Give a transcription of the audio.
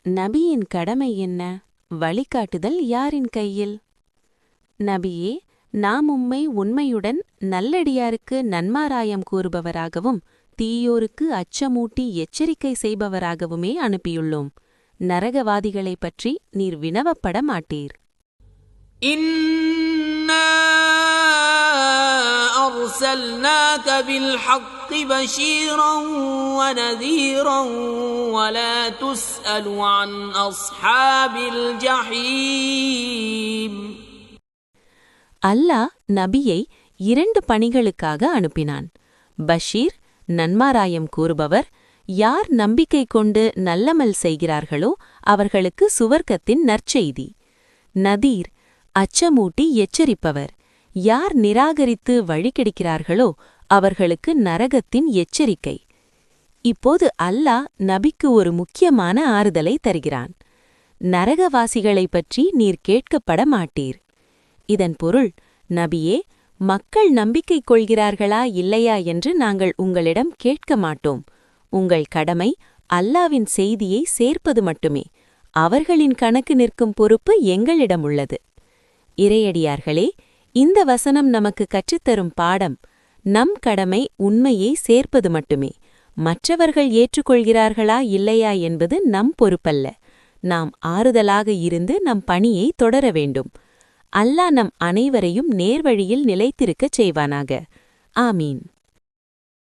நபியின் கடமை என்ன? வழிகாட்டுதல் யாரின் கையில்? நபியே, நாம் உம்மை உண்மையுடன் நல்லடியாருக்கு நன்மாராயம் கூறுபவராகவும் தீயோருக்கு அச்சமூட்டி எச்சரிக்கை செய்பவராகவுமே அனுப்பியுள்ளோம். நரகவாதிகளைப் பற்றி நீர் வினவப்பட மாட்டீர். إنا أرسلناك بالحق بشيرا ونذيرا ولا تسأل عن أصحاب الجحيم. அல்லாஹ் நபியை 2 பணிகளுக்காக அனுப்பினான். பஷீர், நன்மாராயம் கூறுபவர், யார் நம்பிக்கை கொண்டு நல்லமல் செய்கிறார்களோ அவர்களுக்கு சுவர்க்கத்தின் நற்செய்தி. நதீர், அச்சமூட்டி எச்சரிப்பவர், யார் நிராகரித்து வழிகெடுக்கிறார்களோ அவர்களுக்கு நரகத்தின் எச்சரிக்கை. இப்போது அல்லாஹ் நபிக்கு ஒரு முக்கியமான ஆறுதலை தருகிறான். நரகவாசிகளைப் பற்றி நீர் கேட்கப்பட மாட்டீர். இதன் பொருள், நபியே, மக்கள் நம்பிக்கை கொள்கிறார்களா இல்லையா என்று நாங்கள் உங்களிடம் கேட்க மாட்டோம். உங்கள் கடமை அல்லாவின் செய்தியை சேர்ப்பது மட்டுமே. அவர்களின் கணக்கு நிற்கும் பொறுப்பு எங்களிடம் உள்ளது. இறையடியார்களே, இந்த வசனம் நமக்கு கற்றுத்தரும் பாடம், நம் கடமை உண்மையை சேர்ப்பது மட்டுமே. மற்றவர்கள் ஏற்றுக்கொள்கிறார்களா இல்லையா என்பது நம் பொறுப்பல்ல. நாம் ஆறுதலாக இருந்து நம் பணியை தொடர வேண்டும். அல்லாஹ் நம் அனைவரையும் நேர்வழியில் நிலைத்திருக்கச் செய்வானாக. ஆமீன்.